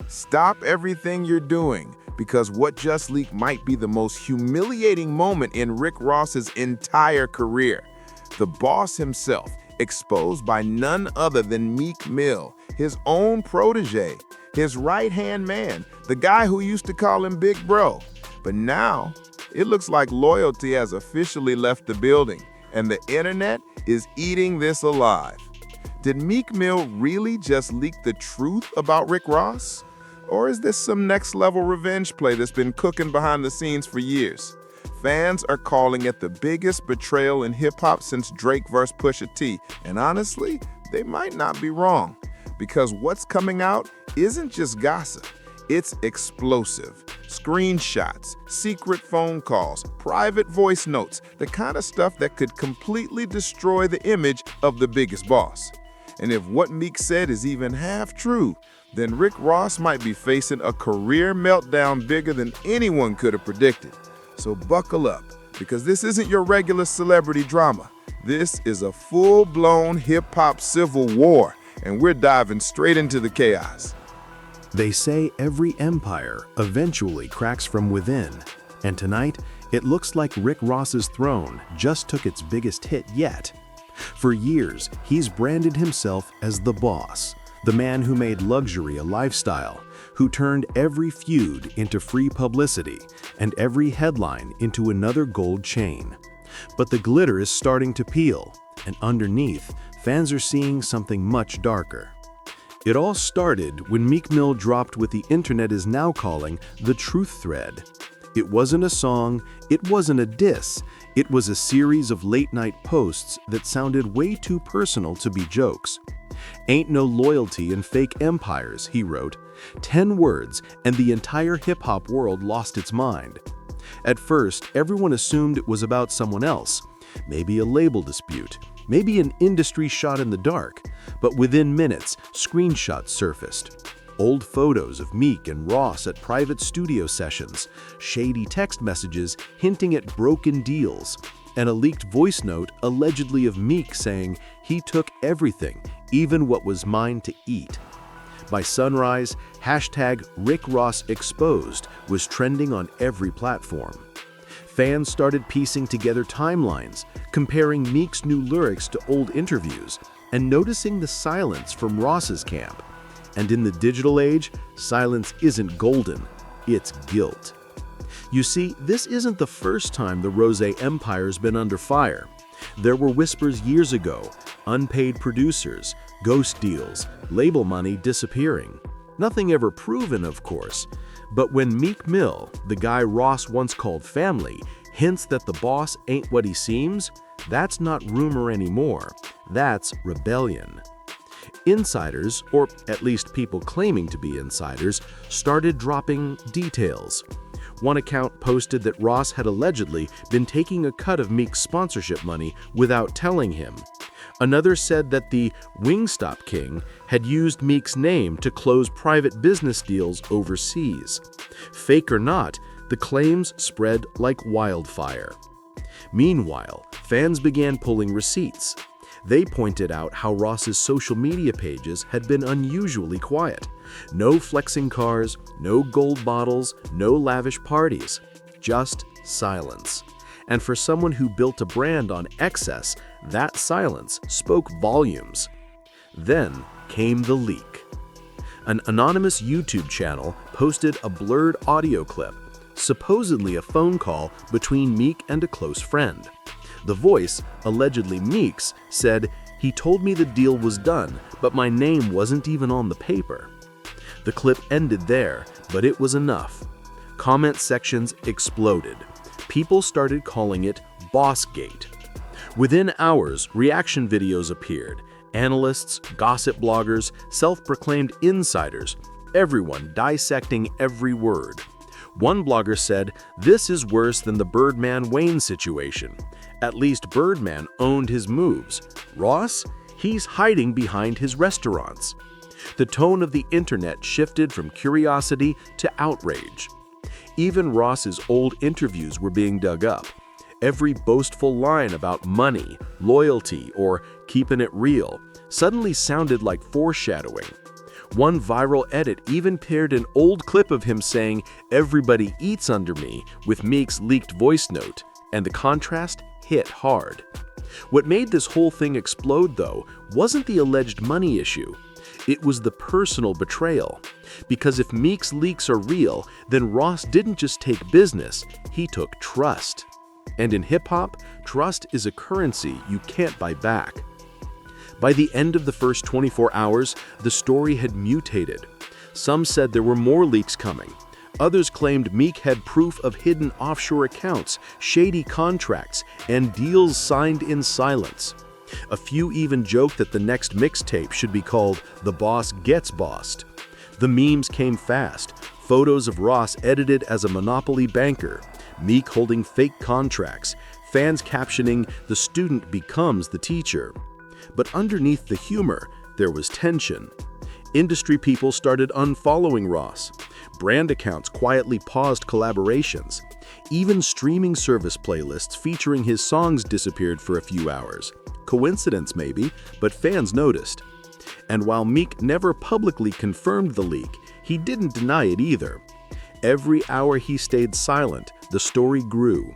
Stop everything you're doing, because what just leaked might be the most humiliating moment in Rick Ross's entire career. The boss himself, exposed by none other than Meek Mill, his own protege, his right-hand man, the guy who used to call him Big Bro. But now, it looks like loyalty has officially left the building, and the internet is eating this alive. Did Meek Mill really just leak the truth about Rick Ross? Or is this some next-level revenge play that's been cooking behind the scenes for years? Fans are calling it the biggest betrayal in hip-hop since Drake vs. Pusha T, and honestly, they might not be wrong. Because what's coming out isn't just gossip, it's explosive. Screenshots, secret phone calls, private voice notes, the kind of stuff that could completely destroy the image of the biggest boss. And if what Meek said is even half true, then Rick Ross might be facing a career meltdown bigger than anyone could have predicted. So buckle up, because this isn't your regular celebrity drama. This is a full-blown hip-hop civil war, and we're diving straight into the chaos. They say every empire eventually cracks from within, and tonight it looks like Rick Ross's throne just took its biggest hit yet. For years, he's branded himself as the boss, the man who made luxury a lifestyle, who turned every feud into free publicity and every headline into another gold chain. But the glitter is starting to peel, and underneath, fans are seeing something much darker. It all started when Meek Mill dropped what the internet is now calling the truth thread. It wasn't a song, it wasn't a diss, it was a series of late-night posts that sounded way too personal to be jokes. "Ain't no loyalty in fake empires," he wrote. 10 words, and the entire hip-hop world lost its mind. At first, everyone assumed it was about someone else, maybe a label dispute, maybe an industry shot in the dark, but within minutes, screenshots surfaced. Old photos of Meek and Ross at private studio sessions, shady text messages hinting at broken deals, and a leaked voice note allegedly of Meek saying he took everything, even what was mine to eat. By sunrise, #RickRossExposed was trending on every platform. Fans started piecing together timelines, comparing Meek's new lyrics to old interviews, and noticing the silence from Ross's camp. And in the digital age, silence isn't golden, it's guilt. You see, this isn't the first time the Rose Empire's been under fire. There were whispers years ago, unpaid producers, ghost deals, label money disappearing. Nothing ever proven, of course. But when Meek Mill, the guy Ross once called family, hints that the boss ain't what he seems, that's not rumor anymore. That's rebellion. Insiders, or at least people claiming to be insiders, started dropping details. One account posted that Ross had allegedly been taking a cut of Meek's sponsorship money without telling him. Another said that the Wingstop King had used Meek's name to close private business deals overseas. Fake or not, the claims spread like wildfire. Meanwhile, fans began pulling receipts. They pointed out how Ross's social media pages had been unusually quiet. No flexing cars, no gold bottles, no lavish parties. Just silence. And for someone who built a brand on excess, that silence spoke volumes. Then came the leak. An anonymous YouTube channel posted a blurred audio clip, supposedly a phone call between Meek and a close friend. The voice, allegedly Meek's, said, "He told me the deal was done, but my name wasn't even on the paper." The clip ended there, but it was enough. Comment sections exploded. People started calling it Bossgate. Within hours, reaction videos appeared. Analysts, gossip bloggers, self-proclaimed insiders, everyone dissecting every word. One blogger said, "This is worse than the Birdman Wayne situation. At least Birdman owned his moves. Ross? He's hiding behind his restaurants." The tone of the internet shifted from curiosity to outrage. Even Ross's old interviews were being dug up. Every boastful line about money, loyalty, or keeping it real suddenly sounded like foreshadowing. One viral edit even paired an old clip of him saying, "Everybody eats under me," with Meek's leaked voice note, and the contrast hit hard. What made this whole thing explode, though, wasn't the alleged money issue. It was the personal betrayal. Because if Meek's leaks are real, then Ross didn't just take business, he took trust. And in hip-hop, trust is a currency you can't buy back. By the end of the first 24 hours, the story had mutated. Some said there were more leaks coming. Others claimed Meek had proof of hidden offshore accounts, shady contracts, and deals signed in silence. A few even joked that the next mixtape should be called "The Boss Gets Bossed." The memes came fast. Photos of Ross edited as a monopoly banker, Meek holding fake contracts, fans captioning, "The student becomes the teacher." But underneath the humor, there was tension. Industry people started unfollowing Ross. Brand accounts quietly paused collaborations. Even streaming service playlists featuring his songs disappeared for a few hours. Coincidence maybe, but fans noticed. And while Meek never publicly confirmed the leak, he didn't deny it either. Every hour he stayed silent, the story grew.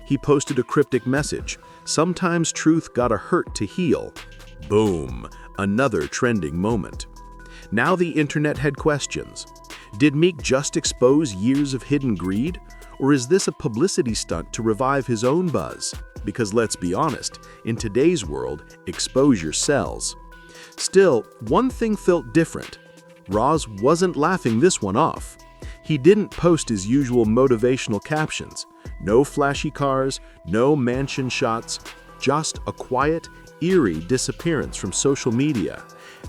He posted a cryptic message, "Sometimes truth gotta hurt to heal." Boom, another trending moment. Now the internet had questions. Did Meek just expose years of hidden greed? Or is this a publicity stunt to revive his own buzz? Because let's be honest, in today's world, exposure sells. Still, one thing felt different. Ross wasn't laughing this one off. He didn't post his usual motivational captions. No flashy cars, no mansion shots, just a quiet, eerie disappearance from social media.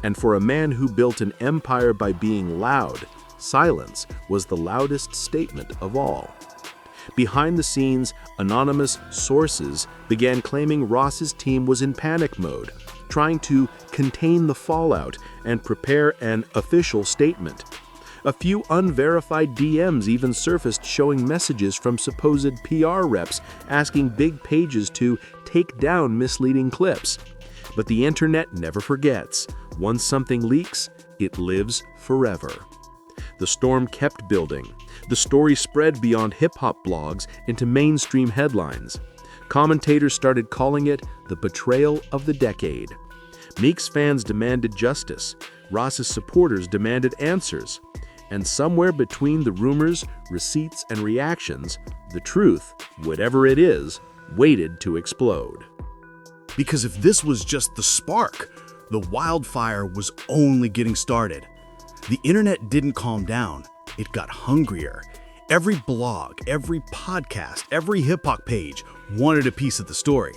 And for a man who built an empire by being loud, silence was the loudest statement of all. Behind the scenes, anonymous sources began claiming Ross's team was in panic mode, trying to contain the fallout and prepare an official statement. A few unverified DMs even surfaced showing messages from supposed PR reps asking big pages to take down misleading clips. But the internet never forgets. Once something leaks, it lives forever. The storm kept building. The story spread beyond hip-hop blogs into mainstream headlines. Commentators started calling it the betrayal of the decade. Meek's fans demanded justice. Ross's supporters demanded answers. And somewhere between the rumors, receipts, and reactions, the truth, whatever it is, waited to explode. Because if this was just the spark, the wildfire was only getting started. The internet didn't calm down, it got hungrier. Every blog, every podcast, every hip-hop page wanted a piece of the story.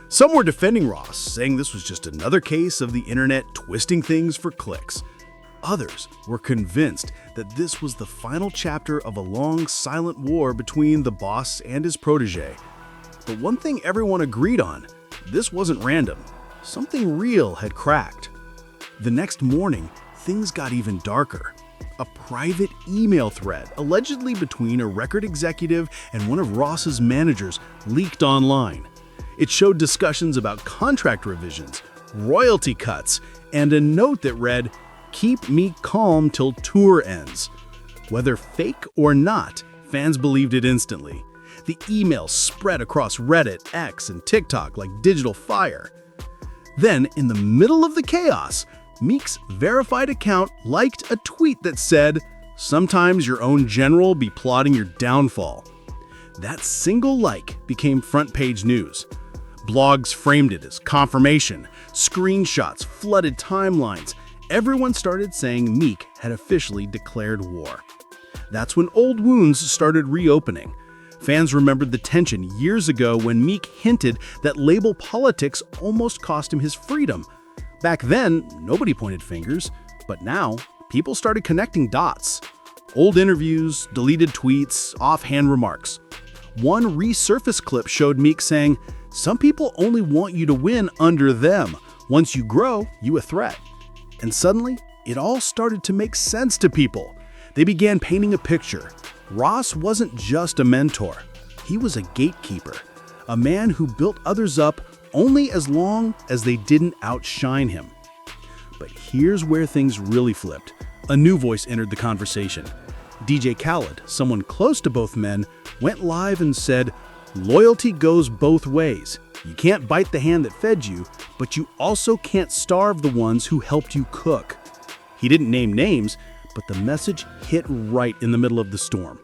Some were defending Ross, saying this was just another case of the internet twisting things for clicks. Others were convinced that this was the final chapter of a long, silent war between the boss and his protege. But one thing everyone agreed on, this wasn't random. Something real had cracked. The next morning, things got even darker. A private email thread, allegedly between a record executive and one of Ross's managers, leaked online. It showed discussions about contract revisions, royalty cuts, and a note that read, "Keep me calm till tour ends." Whether fake or not, fans believed it instantly. The email spread across Reddit, X, and TikTok like digital fire. Then, in the middle of the chaos, Meek's verified account liked a tweet that said, "Sometimes your own general be plotting your downfall." That single like became front-page news. Blogs framed it as confirmation, screenshots flooded timelines. Everyone started saying Meek had officially declared war. That's when old wounds started reopening. Fans remembered the tension years ago when Meek hinted that label politics almost cost him his freedom. Back then, nobody pointed fingers, but now, people started connecting dots. Old interviews, deleted tweets, offhand remarks. One resurfaced clip showed Meek saying, "Some people only want you to win under them. Once you grow, you a threat." And suddenly, it all started to make sense to people. They began painting a picture. Ross wasn't just a mentor. He was a gatekeeper, a man who built others up only as long as they didn't outshine him. But here's where things really flipped. A new voice entered the conversation. DJ Khaled, someone close to both men, went live and said, "Loyalty goes both ways. You can't bite the hand that fed you, but you also can't starve the ones who helped you cook." He didn't name names, but the message hit right in the middle of the storm.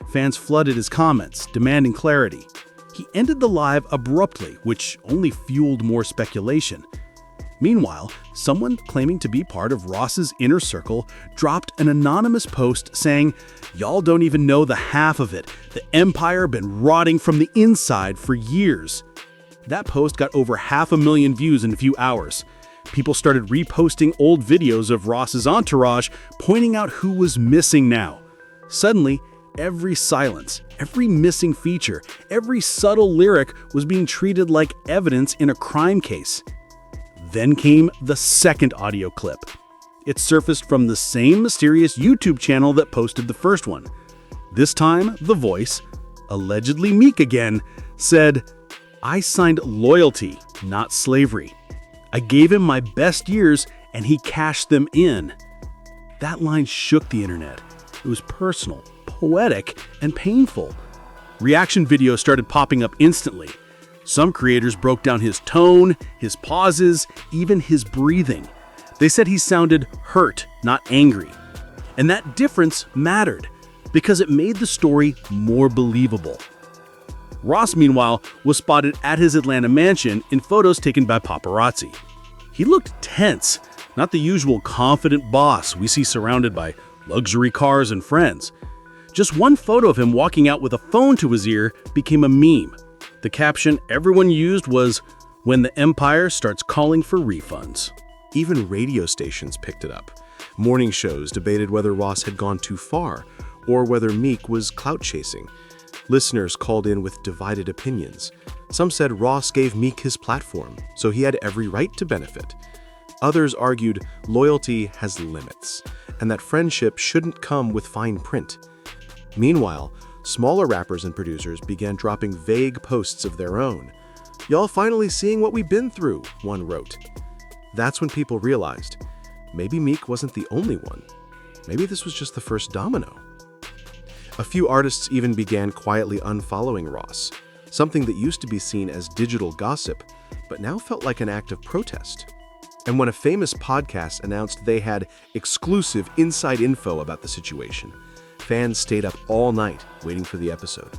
Fans flooded his comments, demanding clarity. He ended the live abruptly, which only fueled more speculation. Meanwhile, someone claiming to be part of Ross's inner circle dropped an anonymous post saying, "Y'all don't even know the half of it. The empire been rotting from the inside for years." That post got over 500,000 views in a few hours. People started reposting old videos of Ross's entourage, pointing out who was missing now. Suddenly, every silence, every missing feature, every subtle lyric was being treated like evidence in a crime case. Then came the second audio clip. It surfaced from the same mysterious YouTube channel that posted the first one. This time, the voice, allegedly Meek again, said, "I signed loyalty, not slavery. I gave him my best years and he cashed them in." That line shook the internet. It was personal, poetic, and painful. Reaction videos started popping up instantly. Some creators broke down his tone, his pauses, even his breathing. They said he sounded hurt, not angry. And that difference mattered because it made the story more believable. Ross, meanwhile, was spotted at his Atlanta mansion in photos taken by paparazzi. He looked tense, not the usual confident boss we see surrounded by luxury cars and friends. Just one photo of him walking out with a phone to his ear became a meme. The caption everyone used was, "When the empire starts calling for refunds." Even radio stations picked it up. Morning shows debated whether Ross had gone too far or whether Meek was clout chasing. Listeners called in with divided opinions. Some said Ross gave Meek his platform, so he had every right to benefit. Others argued loyalty has limits, and that friendship shouldn't come with fine print. Meanwhile, smaller rappers and producers began dropping vague posts of their own. "Y'all finally seeing what we've been through," one wrote. That's when people realized, maybe Meek wasn't the only one. Maybe this was just the first domino. A few artists even began quietly unfollowing Ross, something that used to be seen as digital gossip, but now felt like an act of protest. And when a famous podcast announced they had exclusive inside info about the situation, fans stayed up all night waiting for the episode.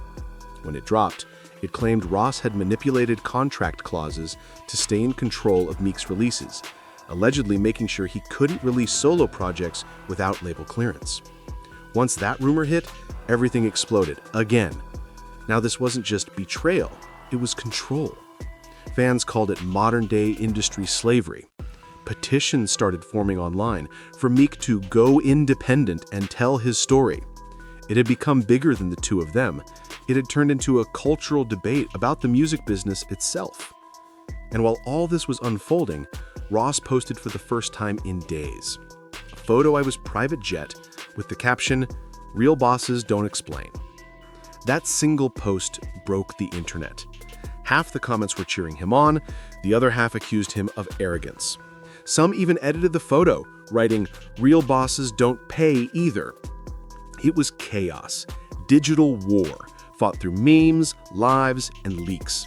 When it dropped, it claimed Ross had manipulated contract clauses to stay in control of Meek's releases, allegedly making sure he couldn't release solo projects without label clearance. Once that rumor hit, everything exploded again. Now this wasn't just betrayal, it was control. Fans called it modern-day industry slavery. Petitions started forming online for Meek to go independent and tell his story. It had become bigger than the two of them. It had turned into a cultural debate about the music business itself. And while all this was unfolding, Ross posted for the first time in days a photo of his private jet with the caption, "Real bosses don't explain." That single post broke the internet. Half the comments were cheering him on, the other half accused him of arrogance. Some even edited the photo, writing, "Real bosses don't pay either." It was chaos, digital war, fought through memes, lives, and leaks.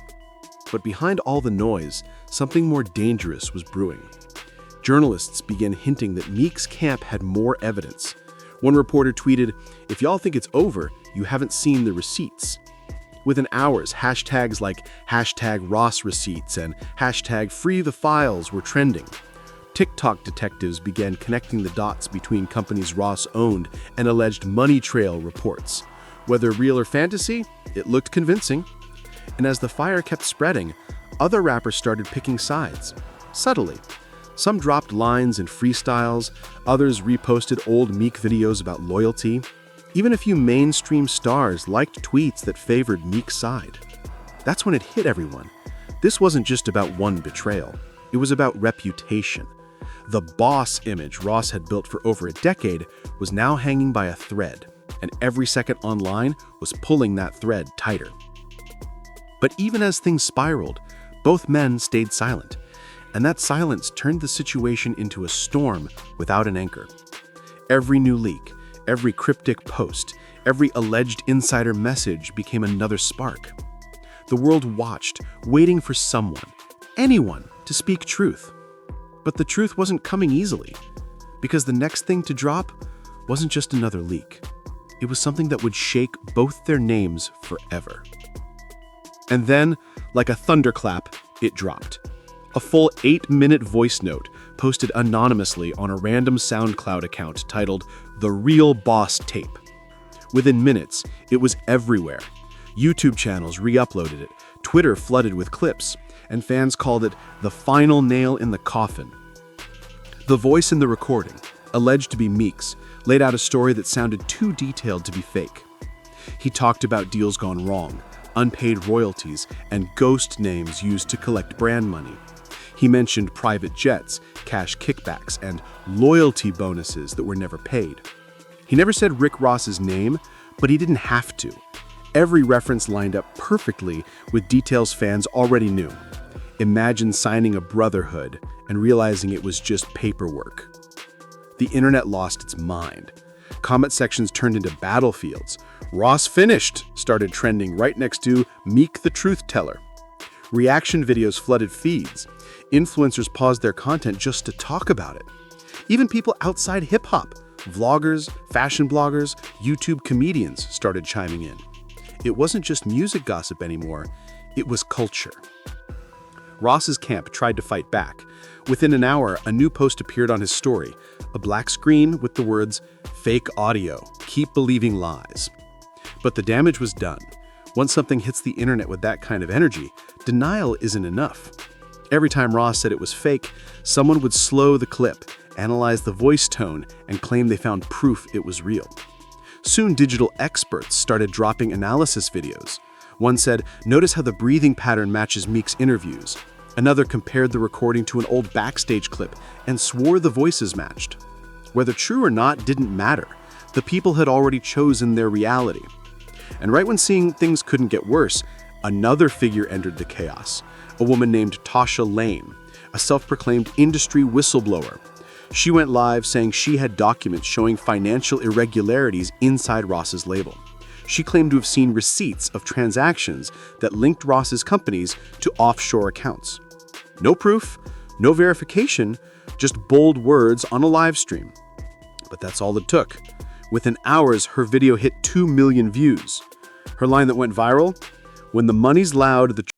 But behind all the noise, something more dangerous was brewing. Journalists began hinting that Meek's camp had more evidence. One reporter tweeted, "If y'all think it's over, you haven't seen the receipts." Within hours, hashtags like #RossReceipts and #FreeTheFiles were trending. TikTok detectives began connecting the dots between companies Ross owned and alleged money trail reports. Whether real or fantasy, it looked convincing. And as the fire kept spreading, other rappers started picking sides, subtly. Some dropped lines and freestyles, others reposted old Meek videos about loyalty. Even a few mainstream stars liked tweets that favored Meek's side. That's when it hit everyone. This wasn't just about one betrayal. It was about reputation. The boss image Ross had built for over a decade was now hanging by a thread, and every second online was pulling that thread tighter. But even as things spiraled, both men stayed silent. And that silence turned the situation into a storm without an anchor. Every new leak, every cryptic post, every alleged insider message became another spark. The world watched, waiting for someone, anyone, to speak truth. But the truth wasn't coming easily, because the next thing to drop wasn't just another leak. It was something that would shake both their names forever. And then, like a thunderclap, it dropped. A full 8-minute voice note posted anonymously on a random SoundCloud account titled The Real Boss Tape. Within minutes, it was everywhere. YouTube channels re-uploaded it, Twitter flooded with clips, and fans called it the final nail in the coffin. The voice in the recording, alleged to be Meek's, laid out a story that sounded too detailed to be fake. He talked about deals gone wrong, unpaid royalties, and ghost names used to collect brand money. He mentioned private jets, cash kickbacks, and loyalty bonuses that were never paid. He never said Rick Ross's name, but he didn't have to. Every reference lined up perfectly with details fans already knew. Imagine signing a brotherhood and realizing it was just paperwork. The internet lost its mind. Comment sections turned into battlefields. Ross finished started trending right next to Meek the Truth Teller. Reaction videos flooded feeds. Influencers paused their content just to talk about it. Even people outside hip-hop, vloggers, fashion bloggers, YouTube comedians started chiming in. It wasn't just music gossip anymore, it was culture. Ross's camp tried to fight back. Within an hour, a new post appeared on his story, a black screen with the words, "Fake audio, keep believing lies." But the damage was done. Once something hits the internet with that kind of energy, denial isn't enough. Every time Ross said it was fake, someone would slow the clip, analyze the voice tone, and claim they found proof it was real. Soon, digital experts started dropping analysis videos. One said, "Notice how the breathing pattern matches Meek's interviews." Another compared the recording to an old backstage clip and swore the voices matched. Whether true or not didn't matter. The people had already chosen their reality. And right when seeing things couldn't get worse, another figure entered the chaos. A woman named Tasha Lane, a self-proclaimed industry whistleblower. She went live saying she had documents showing financial irregularities inside Ross's label. She claimed to have seen receipts of transactions that linked Ross's companies to offshore accounts. No proof, no verification, just bold words on a live stream. But that's all it took. Within hours, her video hit 2 million views. Her line that went viral, "When the money's loud, the